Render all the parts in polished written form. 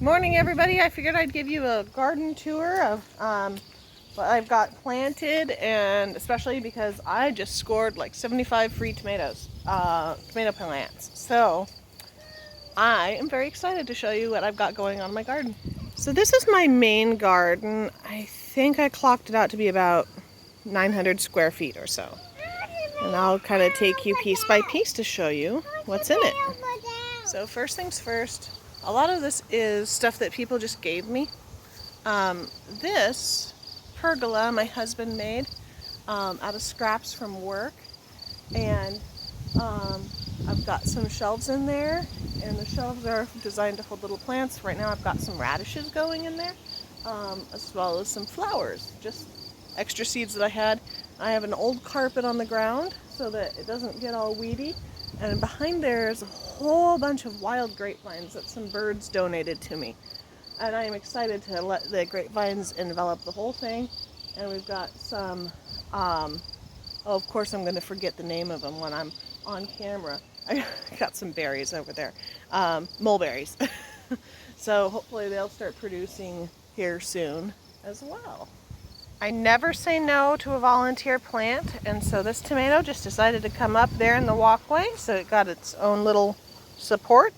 Morning everybody. I figured I'd give you a garden tour of what I've got planted, and especially because I just scored like 75 free tomato plants. So I am very excited to show you what I've got going on in my garden. So this is my main garden. I think I clocked it out to be about 900 square feet or so. And I'll kind of take you piece by piece to show you what's in it. So first things first, a lot of this is stuff that people just gave me. This pergola my husband made out of scraps from work, and I've got some shelves in there, and the shelves are designed to hold little plants. Right now I've got some radishes going in there, as well as some flowers, just extra seeds that I had. I have an old carpet on the ground so that it doesn't get all weedy, and behind there is a whole bunch of wild grapevines that some birds donated to me, and I am excited to let the grapevines envelop the whole thing. And we've got some of course I'm going to forget the name of them when I'm on camera. I got some berries over there, mulberries. So hopefully they'll start producing here soon as well. I never say no to a volunteer plant, and so this tomato just decided to come up there in the walkway, so it got its own little support.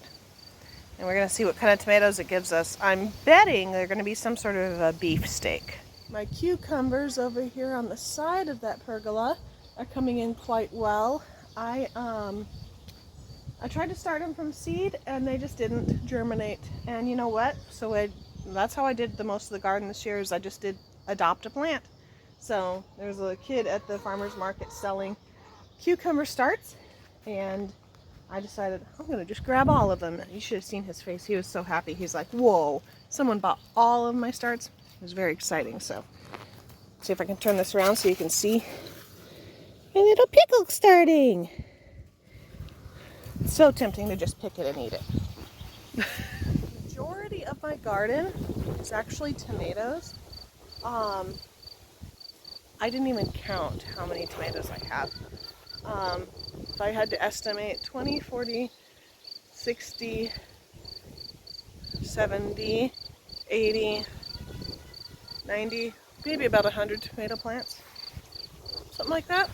And we're going to see what kind of tomatoes it gives us. I'm betting they're going to be some sort of a beef steak. My cucumbers over here on the side of that pergola are coming in quite well. I tried to start them from seed and they just didn't germinate. And you know what? So that's how I did the most of the garden this year, is I just did adopt a plant. So there was a kid at the farmer's market selling cucumber starts, and I decided I'm going to just grab all of them. You should have seen his face. He was so happy. He's like, whoa, someone bought all of my starts. It was very exciting. So see if I can turn this around so you can see a little pickle starting. It's so tempting to just pick it and eat it. The majority of my garden is actually tomatoes. I didn't even count how many tomatoes I have. If I had to estimate, 20, 40, 60, 70, 80, 90, maybe about 100 tomato plants. Something like that.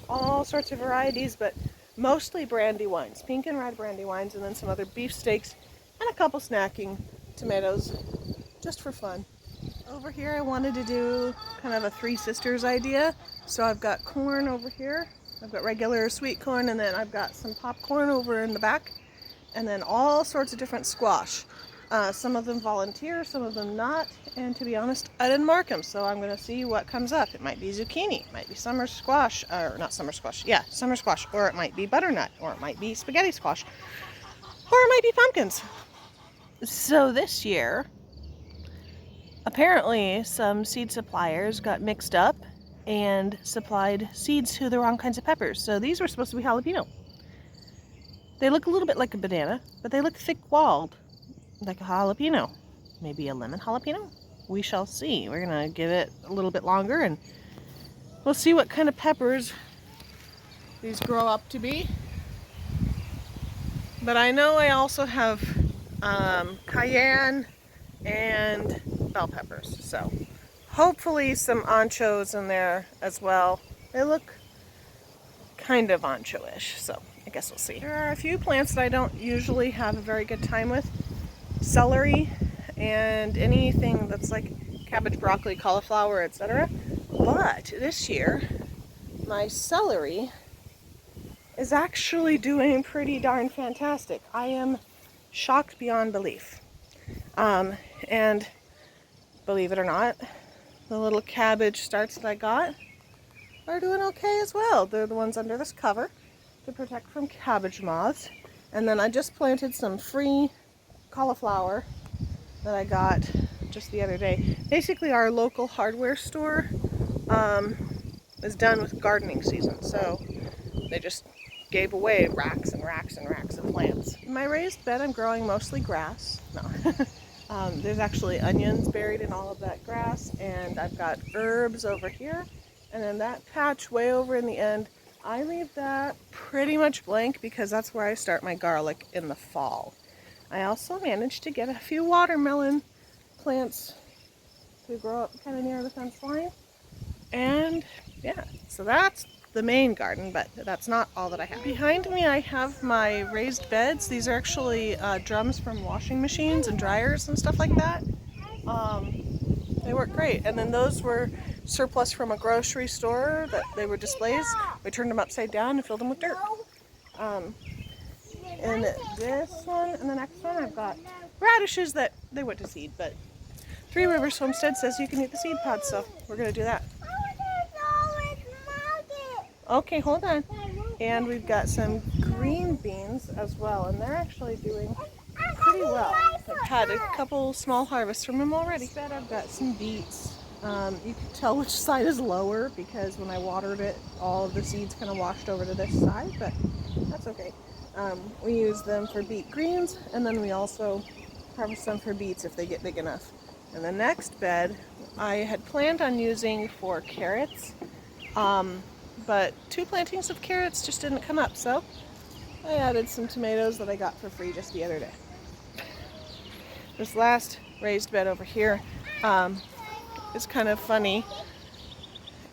All sorts of varieties, but mostly brandy wines, pink and red brandy wines, and then some other beefsteaks, and a couple snacking tomatoes, just for fun. Over here I wanted to do kind of a Three Sisters idea. So I've got corn over here, I've got regular sweet corn, and then I've got some popcorn over in the back, and then all sorts of different squash. Some of them volunteer, some of them not, and to be honest, I didn't mark them, so I'm going to see what comes up. It might be zucchini, it might be summer squash, or not summer squash, yeah, summer squash, or it might be butternut, or it might be spaghetti squash, or it might be pumpkins. So this year, apparently some seed suppliers got mixed up and supplied seeds to the wrong kinds of peppers. So these were supposed to be jalapeno. They look a little bit like a banana, but they look thick-walled, like a jalapeno. Maybe a lemon jalapeno? We shall see. We're going to give it a little bit longer, and we'll see what kind of peppers these grow up to be. But I know I also have cayenne and bell peppers, so hopefully some anchos in there as well. They look kind of ancho-ish, so I guess we'll see. There are a few plants that I don't usually have a very good time with. Celery and anything that's like cabbage, broccoli, cauliflower, etc. But this year, my celery is actually doing pretty darn fantastic. I am shocked beyond belief. And believe it or not, the little cabbage starts that I got are doing okay as well. They're the ones under this cover to protect from cabbage moths. And then I just planted some free cauliflower that I got just the other day. Basically our local hardware store is done with gardening season, so they just gave away racks and racks and racks of plants. In my raised bed I'm growing mostly grass. No. There's actually onions buried in all of that grass, and I've got herbs over here, and then that patch way over in the end, I leave that pretty much blank because that's where I start my garlic in the fall. I also managed to get a few watermelon plants to grow up kind of near the fence line. And yeah, so that's the main garden, but that's not all that I have. Behind me I have my raised beds. These are actually drums from washing machines and dryers and stuff like that. They work great. And then those were surplus from a grocery store that they were displays. We turned them upside down and filled them with dirt. And this one and the next one I've got radishes that they went to seed, but Three Rivers Homestead says you can eat the seed pods, so we're going to do that. Okay, hold on. And we've got some green beans as well, and they're actually doing pretty well. I've had a couple small harvests from them already. Instead, I've got some beets. You can tell which side is lower because when I watered it, all of the seeds kind of washed over to this side, but that's okay. We use them for beet greens, and then we also harvest them for beets if they get big enough. And the next bed I had planned on using for carrots, but 2 plantings of carrots just didn't come up, so I added some tomatoes that I got for free just the other day. This last raised bed over here is kind of funny.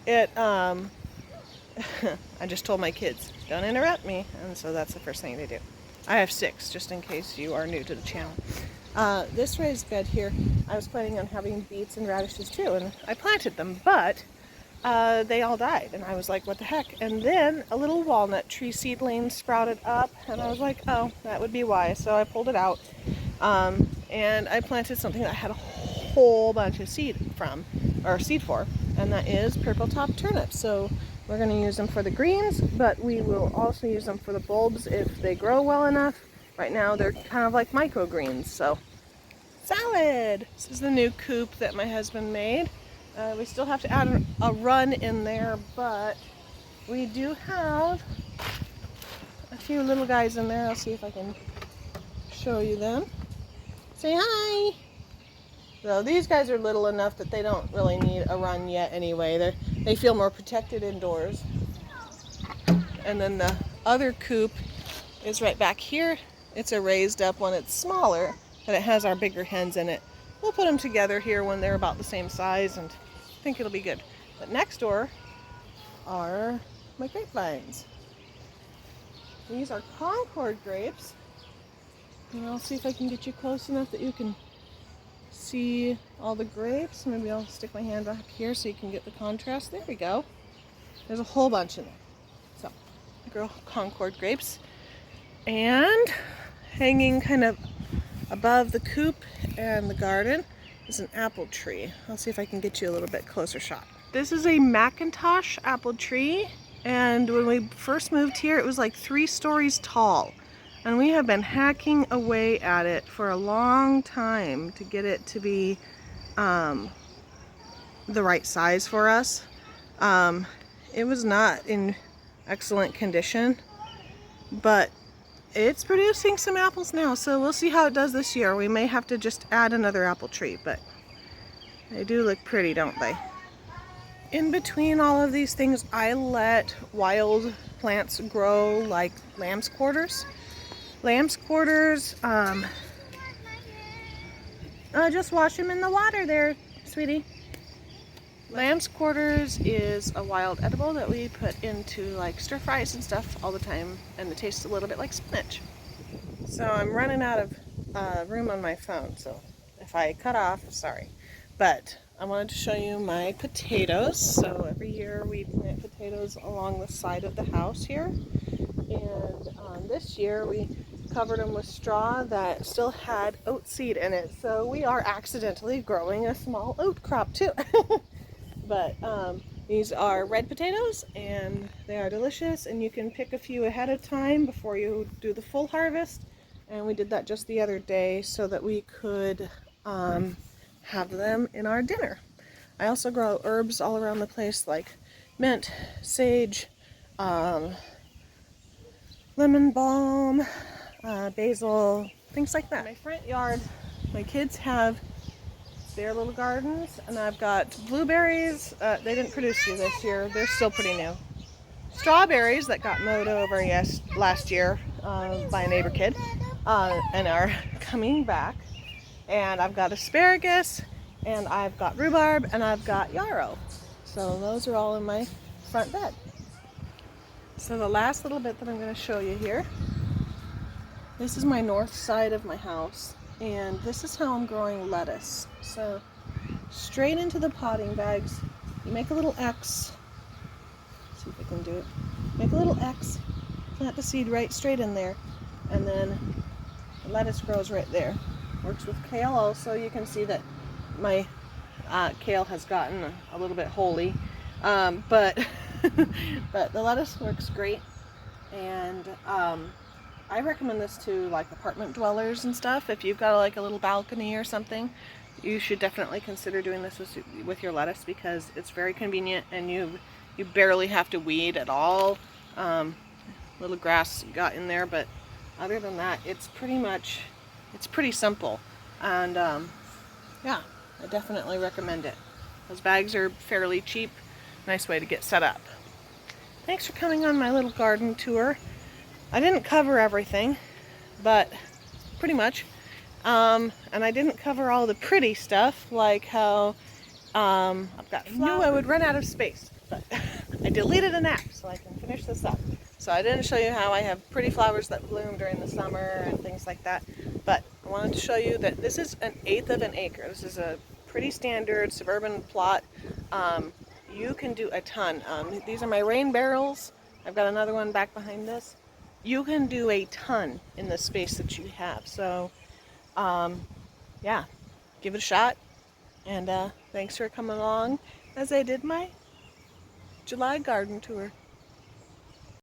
I just told my kids, don't interrupt me, and so that's the first thing they do. I have 6, just in case you are new to the channel. This raised bed here, I was planning on having beets and radishes too, and I planted them, but they all died, and I was like, what the heck? And then a little walnut tree seedling sprouted up, and I was like, oh, that would be why. So I pulled it out, and I planted something that I had a whole bunch of seed for, and that is purple top turnips. So we're going to use them for the greens, but we will also use them for the bulbs if they grow well enough. Right now they're kind of like microgreens, so salad! This is the new coop that my husband made. We still have to add a run in there, but we do have a few little guys in there. I'll see if I can show you them. Say hi! So these guys are little enough that they don't really need a run yet anyway. They feel more protected indoors. And then the other coop is right back here. It's a raised up one. It's smaller, but it has our bigger hens in it. We'll put them together here when they're about the same size, and I think it'll be good. But next door are my grapevines. These are Concord grapes. And I'll see if I can get you close enough that you can see all the grapes. Maybe I'll stick my hand back here so you can get the contrast. There we go. There's a whole bunch in there. So, Concord grapes. And hanging kind of above the coop and the garden is an apple tree. I'll see if I can get you a little bit closer shot. This is a Macintosh apple tree, and when we first moved here it was like 3 stories tall, and we have been hacking away at it for a long time to get it to be the right size for us. It was not in excellent condition, but it's producing some apples now, so we'll see how it does this year. We may have to just add another apple tree, but they do look pretty, don't they? In between all of these things, I let wild plants grow, like lamb's quarters. Lamb's quarters, just wash them in the water there, sweetie. Lamb's quarters is a wild edible that we put into like stir fries and stuff all the time, and it tastes a little bit like spinach. So I'm running out of room on my phone, so if I cut off, sorry. But I wanted to show you my potatoes. So every year we plant potatoes along the side of the house here, and this year we covered them with straw that still had oat seed in it. So we are accidentally growing a small oat crop too. But these are red potatoes, and they are delicious, and you can pick a few ahead of time before you do the full harvest. And we did that just the other day so that we could have them in our dinner. I also grow herbs all around the place, like mint, sage, lemon balm, basil, things like that. In my front yard, my kids have their little gardens, and I've got blueberries. They didn't produce you this year. They're still pretty new. Strawberries that got mowed over last year by a neighbor kid. and are coming back. And I've got asparagus, and I've got rhubarb, and I've got yarrow. So those are all in my front bed. So the last little bit that I'm going to show you here, this is my north side of my house, and this is how I'm growing lettuce. So straight into the potting bags, you make a little X. Let's see if I can do it. Make a little X, plant the seed right straight in there, and then the lettuce grows right there. Works with kale also. You can see that my kale has gotten a little bit holy, but but the lettuce works great, and I recommend this to like apartment dwellers and stuff. If you've got like a little balcony or something, you should definitely consider doing this with your lettuce, because it's very convenient and you barely have to weed at all. Little grass got in there, but other than that, it's pretty simple. And yeah, I definitely recommend it. Those bags are fairly cheap. Nice way to get set up. Thanks for coming on my little garden tour. I didn't cover everything, but pretty much. And I didn't cover all the pretty stuff, like how I've got flowers. I knew I would run out of space, but I deleted an app so I can finish this up. So I didn't show you how I have pretty flowers that bloom during the summer and things like that. But I wanted to show you that this is 1/8 of an acre. This is a pretty standard suburban plot. You can do a ton. These are my rain barrels. I've got another one back behind this. You can do a ton in the space that you have. So yeah, give it a shot. And thanks for coming along as I did my July garden tour.